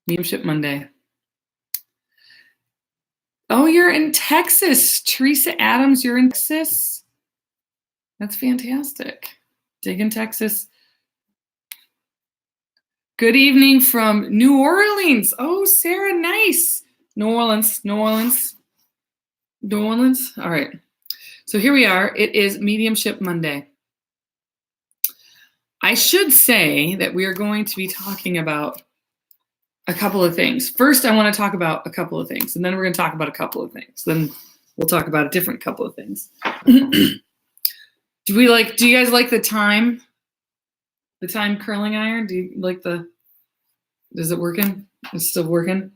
Mediumship Monday. Oh, you're in Texas. Teresa Adams, you're in Texas? That's fantastic. Digging Texas. Good evening from New Orleans. Oh, Sarah, nice. New Orleans. All right. So here we are. It is Mediumship Monday. I should say that we are going to be talking about a couple of things. First, I want to talk about a couple of things, and then we're going to talk about a couple of things. Then we'll talk about a different couple of things. Do you guys like the time curling iron? Do you like is it working? It's still working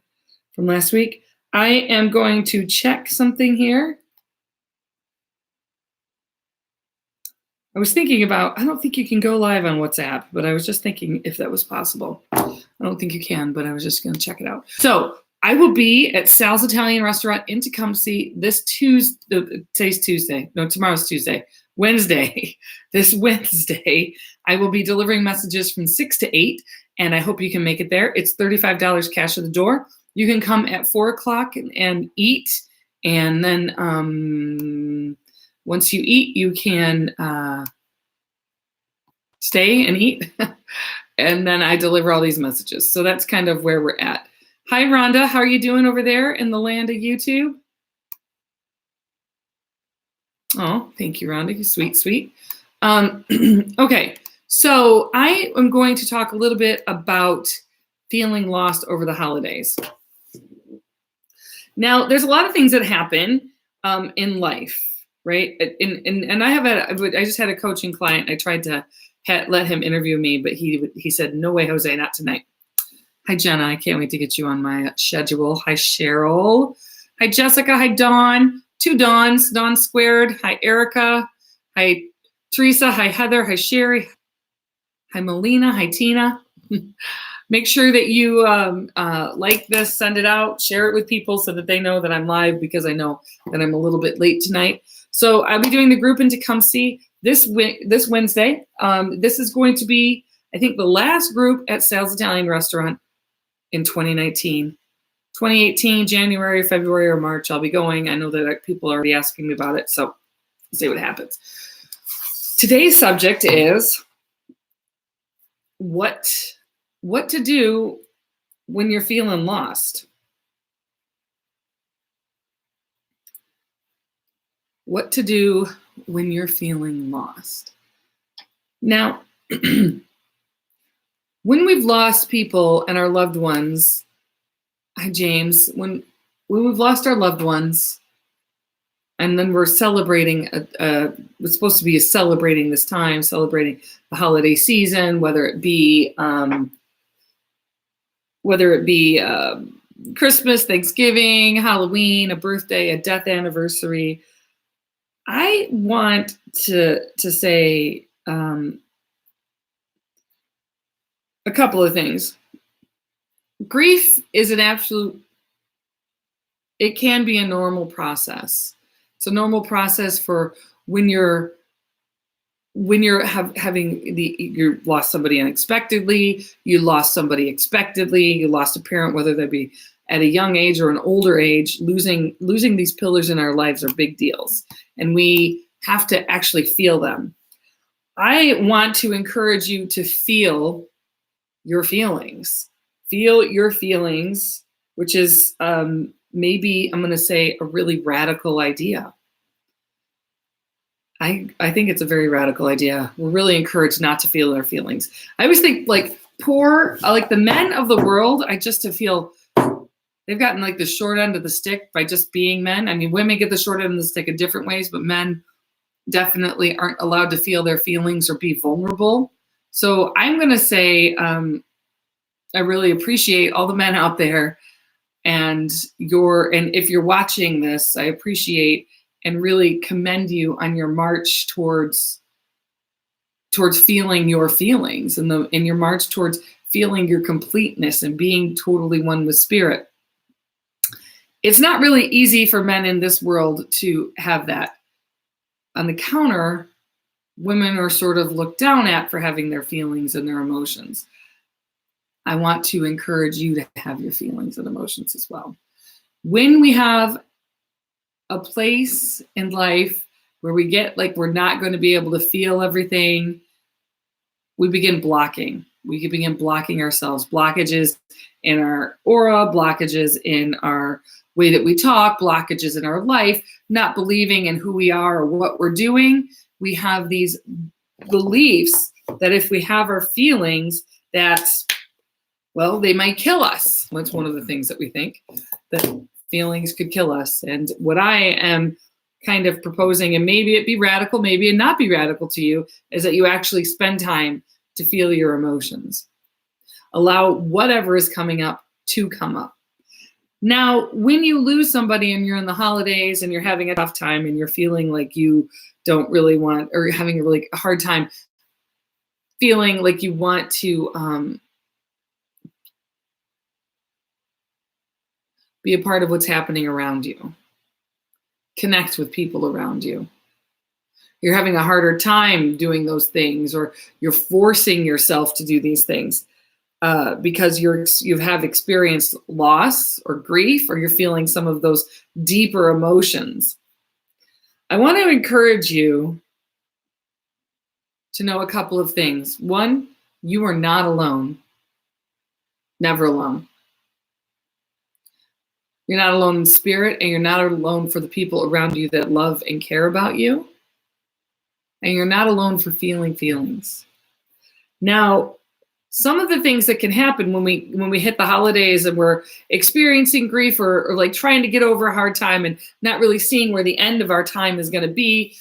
from last week. I am going to check something here. I was thinking about, I don't think you can go live on WhatsApp, but I was just thinking if that was possible. I don't think you can, but I was just going to check it out. So I will be at Sal's Italian Restaurant in Tecumseh this Tuesday. Today's Tuesday. No, tomorrow's Tuesday. Wednesday. This Wednesday, I will be delivering messages from 6 to 8, and I hope you can make it there. It's $35 cash at the door. You can come at 4 o'clock and eat, and then once you eat, you can stay and eat, and then I deliver all these messages. So that's kind of where we're at. Hi, Rhonda. How are you doing over there in the land of YouTube? Oh, thank you, Rhonda. You sweet. Okay, so I am going to talk a little bit about feeling lost over the holidays. Now, there's a lot of things that happen in life, right? And I just had a coaching client. I tried to let him interview me, but he said, "No way, Jose, not tonight." Hi, Jenna. I can't wait to get you on my schedule. Hi, Cheryl. Hi, Jessica. Hi, Dawn. 2 Dawns. Dawn squared. Hi, Erica. Hi, Teresa. Hi, Heather. Hi, Sherry. Hi, Melina. Hi, Tina. Make sure that you like this, send it out, share it with people so that they know that I'm live, because I know that I'm a little bit late tonight. So I'll be doing the group in Tecumseh this Wednesday. This is going to be, I think, the last group at Sal's Italian Restaurant in 2019. 2018, January, February, or March, I'll be going. I know that people are already asking me about it, so we'll see what happens. Today's subject is what to do when you're feeling lost. What to do when you're feeling lost. Now, when we've lost people and our loved ones, hi James, when we've lost our loved ones, and then we're celebrating, it's supposed to be celebrating this time, celebrating the holiday season, whether it be Christmas, Thanksgiving, Halloween, a birthday, a death anniversary. I want to say a couple of things. Grief is it can be a normal process. It's a normal process for when you lost somebody unexpectedly, you lost somebody expectedly, you lost a parent, whether that be at a young age or an older age. Losing these pillars in our lives are big deals, and we have to actually feel them. I want to encourage you to feel your feelings. Feel your feelings, which is maybe, I'm going to say, a really radical idea. I think it's a very radical idea. We're really encouraged not to feel our feelings. I always think like the men of the world, I just to feel they've gotten like the short end of the stick by just being men. I mean, women get the short end of the stick in different ways, but men definitely aren't allowed to feel their feelings or be vulnerable. So I'm going to say I really appreciate all the men out there, and if you're watching this, I appreciate and really commend you on your march towards feeling your feelings, and in your march towards feeling your completeness and being totally one with spirit. It's not really easy for men in this world to have that. On the counter, women are sort of looked down at for having their feelings and their emotions. I want to encourage you to have your feelings and emotions as well. When we have a place in life where we get like we're not going to be able to feel everything, we begin blocking. We begin blocking ourselves, blockages in our aura, blockages in our way that we talk, blockages in our life, not believing in who we are or what we're doing. We have these beliefs that if we have our feelings, that's, well, they might kill us. That's one of the things that we think, that feelings could kill us. And what I am kind of proposing, and maybe it be radical, maybe it not be radical to you, is that you actually spend time to feel your emotions. Allow whatever is coming up to come up. Now, when you lose somebody and you're in the holidays and you're having a tough time and you're feeling like you don't really want, or having a really hard time feeling like you want to be a part of what's happening around you, connect with people around you. You're having a harder time doing those things, or you're forcing yourself to do these things because you have experienced loss or grief, or you're feeling some of those deeper emotions. I want to encourage you to know a couple of things. One, you are not alone. Never alone. You're not alone in spirit, and you're not alone for the people around you that love and care about you. And you're not alone for feeling feelings. Now, some of the things that can happen when we hit the holidays and we're experiencing grief, or like trying to get over a hard time and not really seeing where the end of our time is going to be,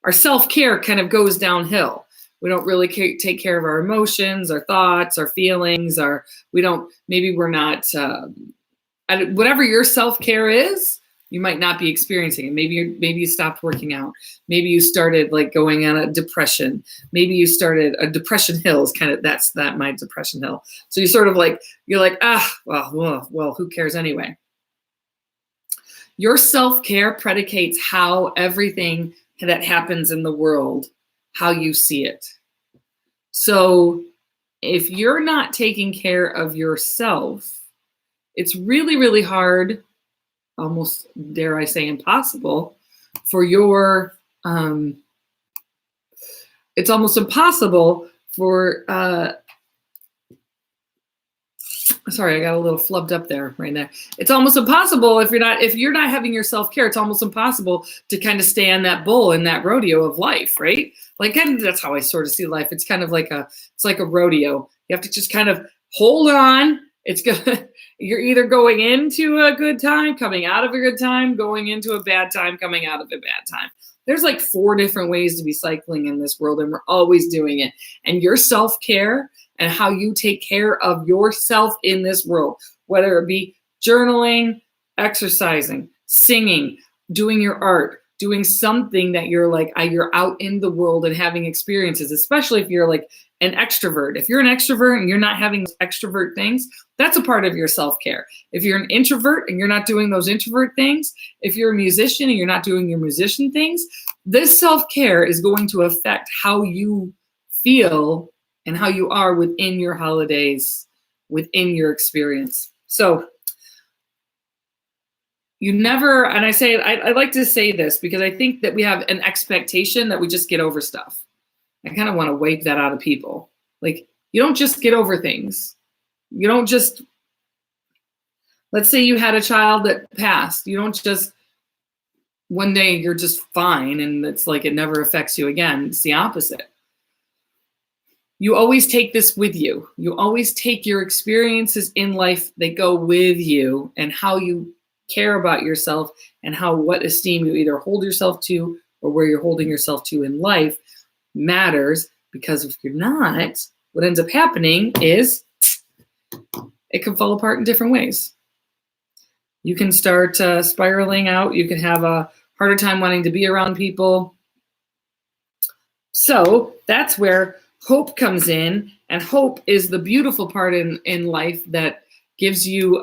our self-care kind of goes downhill. We don't really take care of our emotions, our thoughts, our feelings, maybe we're not, whatever your self-care is, you might not be experiencing it. Maybe you stopped working out. Maybe you started like going on a depression. Maybe you started a depression hill is kind of, that's my depression hill. So you sort of like, you're like, well, who cares anyway? Your self-care predicates how everything that happens in the world, how you see it. So if you're not taking care of yourself, it's really, really hard, almost, dare I say, impossible for your, it's almost impossible for, sorry, I got a little flubbed up there right now. It's almost impossible if you're not having your self-care, it's almost impossible to kind of stay on that bull in that rodeo of life, right? Like, and that's how I sort of see life. It's kind of like it's like a rodeo. You have to just kind of hold on. It's good. You're either going into a good time, coming out of a good time, going into a bad time, coming out of a bad time. There's like 4 different ways to be cycling in this world, and we're always doing it. And your self-care and how you take care of yourself in this world, whether it be journaling, exercising, singing, doing your art, doing something that you're like, you're out in the world and having experiences, especially if you're like an extrovert. If you're an extrovert and you're not having those extrovert things, that's a part of your self-care. If you're an introvert and you're not doing those introvert things, if you're a musician and you're not doing your musician things, this self-care is going to affect how you feel and how you are within your holidays, within your experience. So you never, and I like to say this because I think that we have an expectation that we just get over stuff. I kind of want to wake that out of people. Like, you don't just get over things. You don't just, let's say you had a child that passed. You don't just, one day you're just fine and it's like it never affects you again. It's the opposite. You always take this with you. You always take your experiences in life that go with you, and how you care about yourself and what esteem you either hold yourself to or where you're holding yourself to in life matters. Because if you're not, what ends up happening is it can fall apart in different ways. You can start spiraling out. You can have a harder time wanting to be around people. So that's where hope comes in. And hope is the beautiful part in life that gives you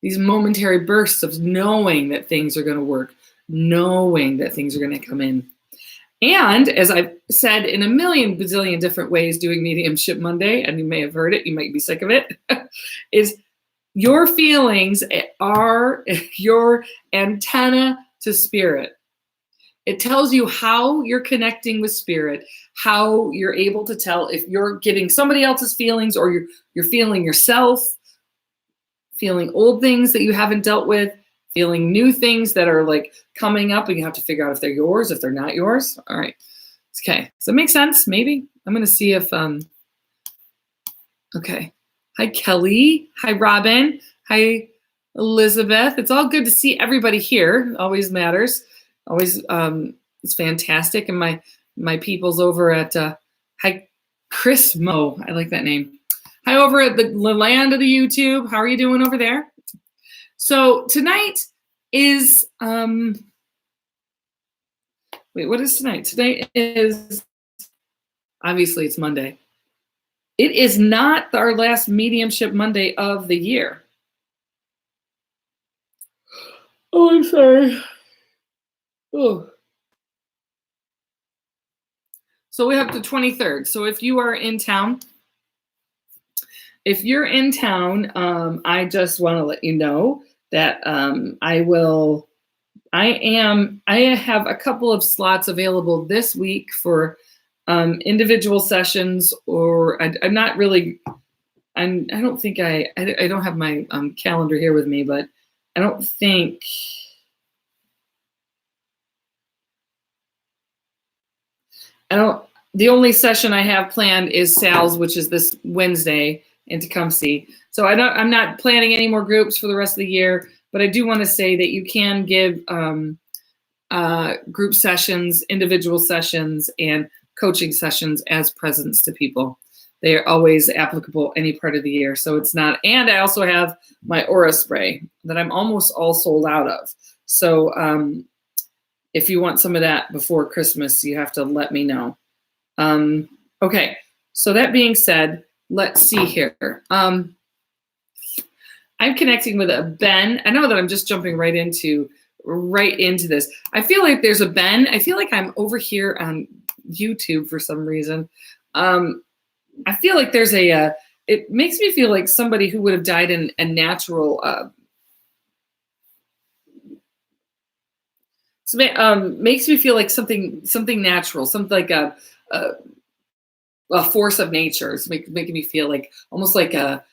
these momentary bursts of knowing that things are going to work, knowing that things are going to come in. And as I've said in a million bazillion different ways doing Mediumship Monday, and you may have heard it, you might be sick of it, is your feelings are your antenna to spirit. It tells you how you're connecting with spirit, how you're able to tell if you're getting somebody else's feelings or you're feeling yourself, feeling old things that you haven't dealt with, feeling new things that are like coming up and you have to figure out if they're yours, if they're not yours. All right. Okay. Does that make sense? Maybe. I'm going to see if, okay. Hi, Kelly. Hi, Robin. Hi, Elizabeth. It's all good to see everybody here. Always matters. Always, it's fantastic. And my people's over at, hi, Chris Mo. I like that name. Hi, over at the land of the YouTube. How are you doing over there? So tonight is, wait, what is tonight? Today is, obviously it's Monday. It is not our last Mediumship Monday of the year. Oh, I'm sorry. Oh. So we have the 23rd. So if you are in town, I just want to let you know that I have a couple of slots available this week for individual sessions, or I don't have my calendar here with me, but I don't think, the only session I have planned is Sal's, which is this Wednesday in Tecumseh. So I'm not planning any more groups for the rest of the year, but I do want to say that you can give group sessions, individual sessions, and coaching sessions as presents to people. They are always applicable any part of the year. So it's not, and I also have my aura spray that I'm almost all sold out of. So if you want some of that before Christmas, you have to let me know. Okay, so that being said, let's see here. I'm connecting with a Ben. I know that I'm just jumping right into this. I feel like there's a Ben. I feel like I'm over here on YouTube for some reason. I feel like there's it makes me feel like somebody who would have died in a natural, makes me feel like something natural, something like a force of nature. It's making me feel like almost like a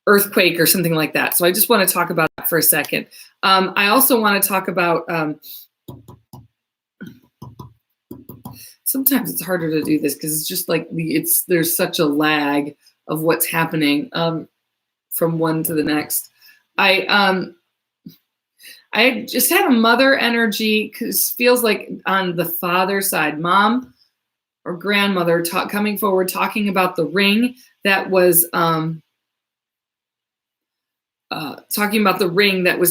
earthquake or something like that. So I just want to talk about that for a second. I also want to talk about, sometimes it's harder to do this because it's just like there's such a lag of what's happening from one to the next. I just had a mother energy because it feels like on the father side, mom or grandmother coming forward, talking about the ring that was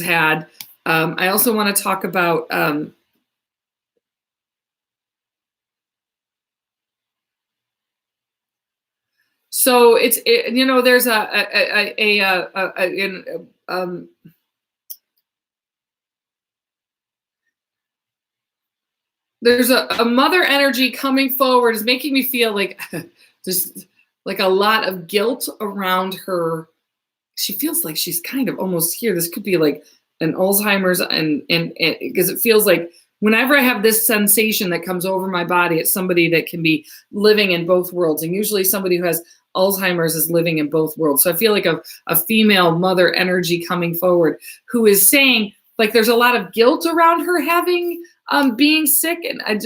had. I also want to talk about so there's there's a mother energy coming forward is making me feel like just like a lot of guilt around her. She feels like she's kind of almost here. This could be like an Alzheimer's, and because it feels like whenever I have this sensation that comes over my body, it's somebody that can be living in both worlds. And usually somebody who has Alzheimer's is living in both worlds. So I feel like a female mother energy coming forward who is saying like there's a lot of guilt around her having being sick. And I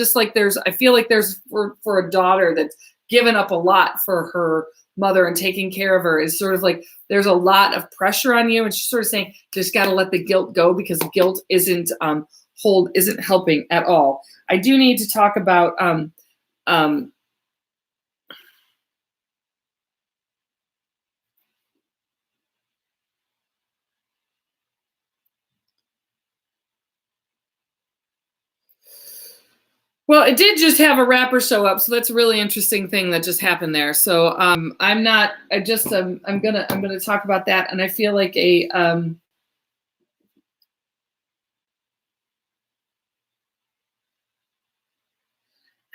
feel like there's for a daughter that's given up a lot for her mother and taking care of her, is sort of like there's a lot of pressure on you, and she's sort of saying just got to let the guilt go because guilt isn't helping at all. I do need to talk about well, it did just have a rapper show up, so that's a really interesting thing that just happened there. So I'm gonna talk about that, and I feel like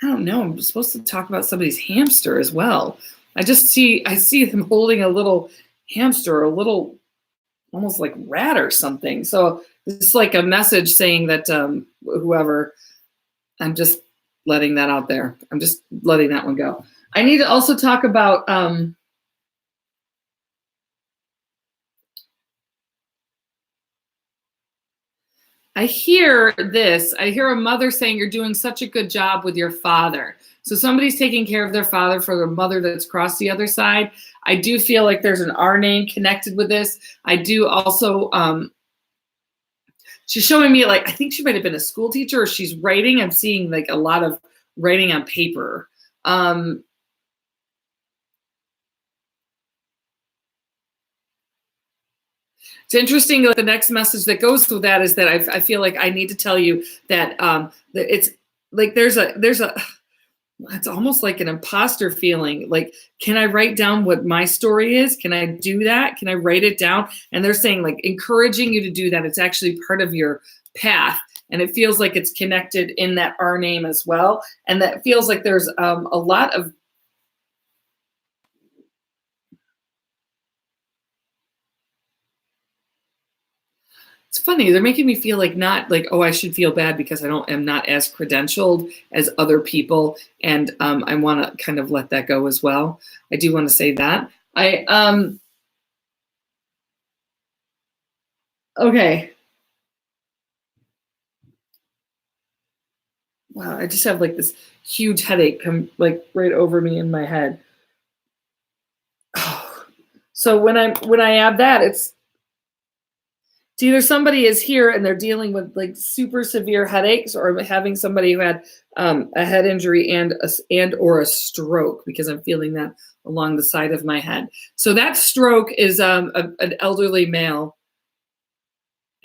I don't know. I'm supposed to talk about somebody's hamster as well. I see him holding a little hamster, a little almost like rat or something. So it's like a message saying that whoever, I'm just letting that out there. I'm just letting that one go. I need to also talk about I hear this. I hear a mother saying, you're doing such a good job with your father. So somebody's taking care of their father for their mother that's crossed the other side. I do feel like there's an R name connected with this. I do also, she's showing me, like, I think she might have been a school teacher, or she's writing. I'm seeing like a lot of writing on paper. It's interesting that the next message that goes through that is that I feel like I need to tell you that that it's like there's a it's almost like an imposter feeling. Like, can I write down what my story is? Can I do that? Can I write it down? And they're saying, like, encouraging you to do that. It's actually part of your path. And it feels like it's connected in that R name as well. And that feels like there's a lot of, it's funny, they're making me feel like, not like, oh, I should feel bad because am not as credentialed as other people. And I want to kind of let that go as well. I do want to say that. Okay. Wow, I just have like this huge headache come like right over me in my head. Oh. So when I add that, it's either somebody is here and they're dealing with like super severe headaches, or having somebody who had a head injury and or a stroke, because I'm feeling that along the side of my head. So that stroke is an elderly male.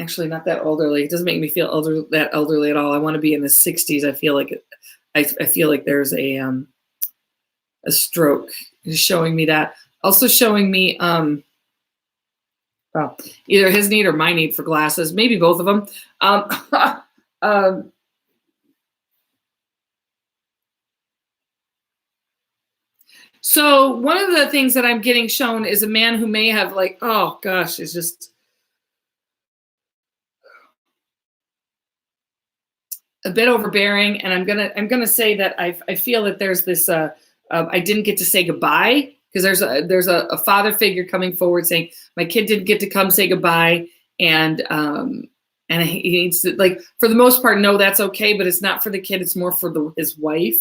Actually, not that elderly. It doesn't make me feel that elderly at all. I want to be in the 60s. I feel like there's a stroke. It's showing me that. Also showing me well, either his need or my need for glasses, maybe both of them. So one of the things that I'm getting shown is a man who may have, like, oh gosh, is just a bit overbearing. And I'm gonna say that I feel that there's this I didn't get to say goodbye, because there's a father figure coming forward saying, my kid didn't get to come say goodbye, and he needs to, like, for the most part, no, that's okay, but it's not for the kid. It's more for his wife.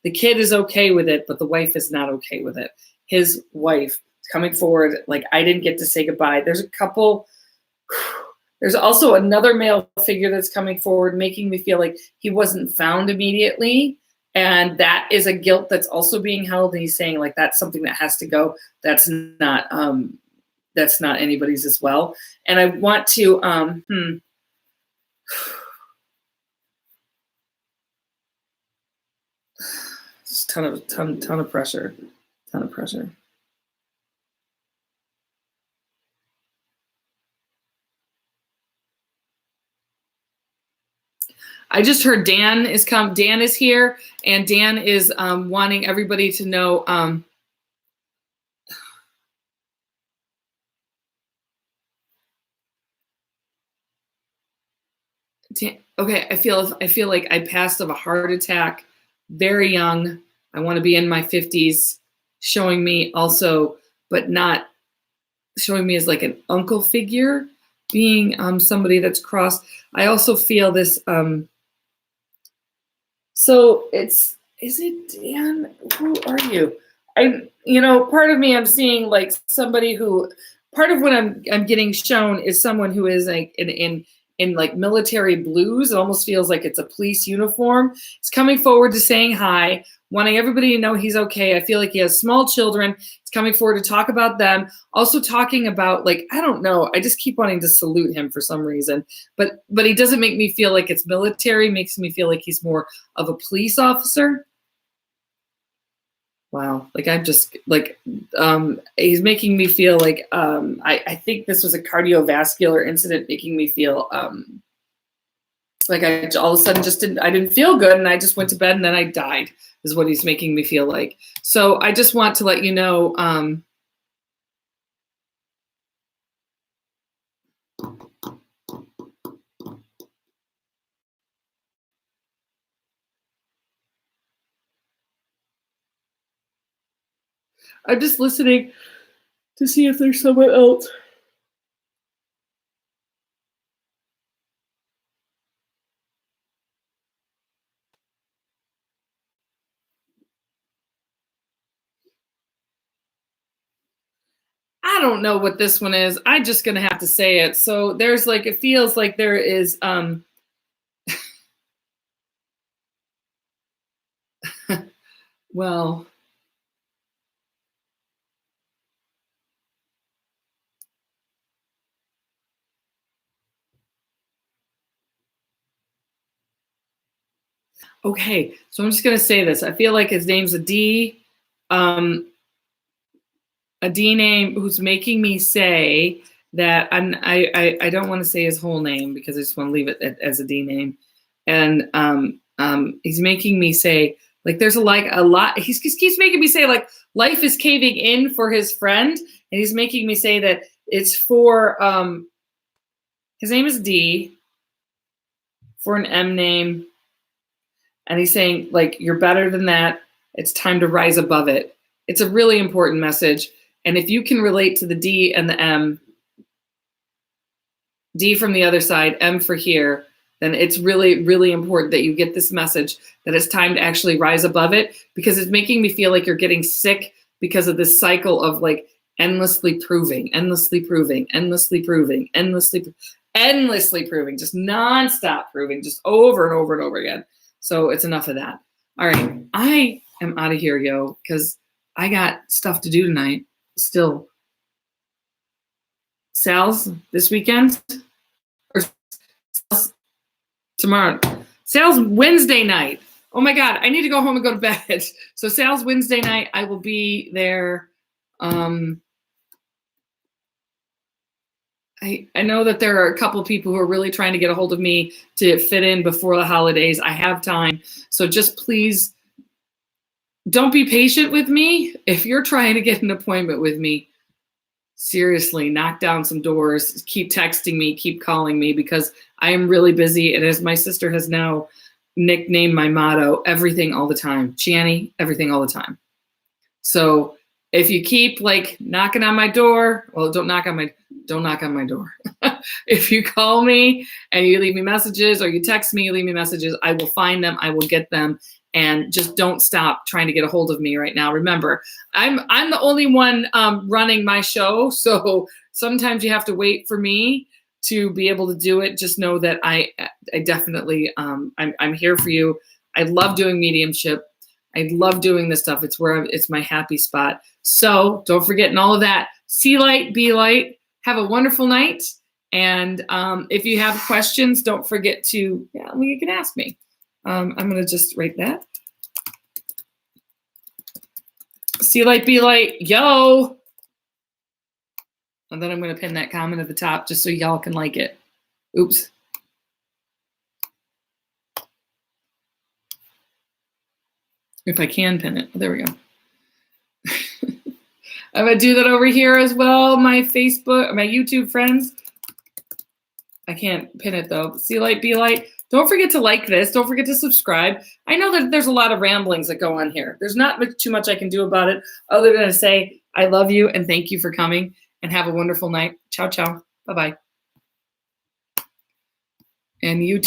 The kid is okay with it, but the wife is not okay with it. His wife is coming forward, like, I didn't get to say goodbye. There's a couple. There's also another male figure that's coming forward, making me feel like he wasn't found immediately. And that is a guilt that's also being held. And he's saying, like, that's something that has to go. That's not anybody's as well. And I want to, just ton of pressure. I just heard Dan is here, and Dan is wanting everybody to know. Okay, I feel like I passed of a heart attack, very young. I want to be in my 50s, showing me also, but not showing me as like an uncle figure, being somebody that's crossed. I also feel this. So is it Dan? Who are you? Part of me, I'm seeing like somebody who, part of what I'm getting shown is someone who is like in like military blues. It almost feels like it's a police uniform. He's coming forward to saying hi, wanting everybody to know he's okay. I feel like he has small children. He's coming forward to talk about them. Also talking about, like, I don't know. I just keep wanting to salute him for some reason. But he doesn't make me feel like it's military. Makes me feel like he's more of a police officer. Wow. Like, I'm just like, he's making me feel like, I think this was a cardiovascular incident, making me feel like I all of a sudden I didn't feel good, and I just went to bed and then I died, is what he's making me feel like. So I just want to let you know, I'm just listening to see if there's someone else. I don't know what this one is. I'm just gonna have to say it. So there's like, it feels like there is well, okay, so I'm just gonna say this. I feel like his name's a D name who's making me say that I don't want to say his whole name because I just want to leave it as a D name. And he's making me say, like, there's a lot. He keeps making me say, like, life is caving in for his friend. And he's making me say that it's for, his name is D, for an M name. And he's saying, like, you're better than that. It's time to rise above it. It's a really important message. And if you can relate to the D and the M, D from the other side, M for here, then it's really, really important that you get this message that it's time to actually rise above it, because it's making me feel like you're getting sick because of this cycle of like endlessly proving, endlessly proving, endlessly proving, endlessly proving, just nonstop proving, just over and over and over again. So it's enough of that. All right, I am out of here, yo, because I got stuff to do tonight. Still, Sal's this weekend, or Sal's tomorrow. Sal's Wednesday night. Oh my God, I need to go home and go to bed. So Sal's Wednesday night, I will be there. I know that there are a couple people who are really trying to get a hold of me to fit in before the holidays. I have time. So just please don't be patient with me. If you're trying to get an appointment with me, seriously, knock down some doors, keep texting me, keep calling me, because I am really busy. And as my sister has now nicknamed my motto, everything all the time. Channy, everything all the time. So if you keep like knocking on my door, well, don't knock on my door. If you call me and you leave me messages, or you text me, you leave me messages, I will find them, I will get them. And just don't stop trying to get a hold of me right now. Remember, I'm the only one running my show, so sometimes you have to wait for me to be able to do it. Just know that I definitely I'm here for you. I love doing mediumship. I love doing this stuff. It's my happy spot. So don't forget, and all of that. See light, be light. Have a wonderful night. And if you have questions, don't forget to you can ask me. I'm going to just write that. See light, be light, yo. And then I'm going to pin that comment at the top just so y'all can like it. Oops. If I can pin it. There we go. I'm going to do that over here as well. My Facebook, my YouTube friends. I can't pin it though. See light, be light. Don't forget to like this. Don't forget to subscribe. I know that there's a lot of ramblings that go on here. There's not too much I can do about it other than to say I love you and thank you for coming, and have a wonderful night. Ciao, ciao. Bye-bye. And you too.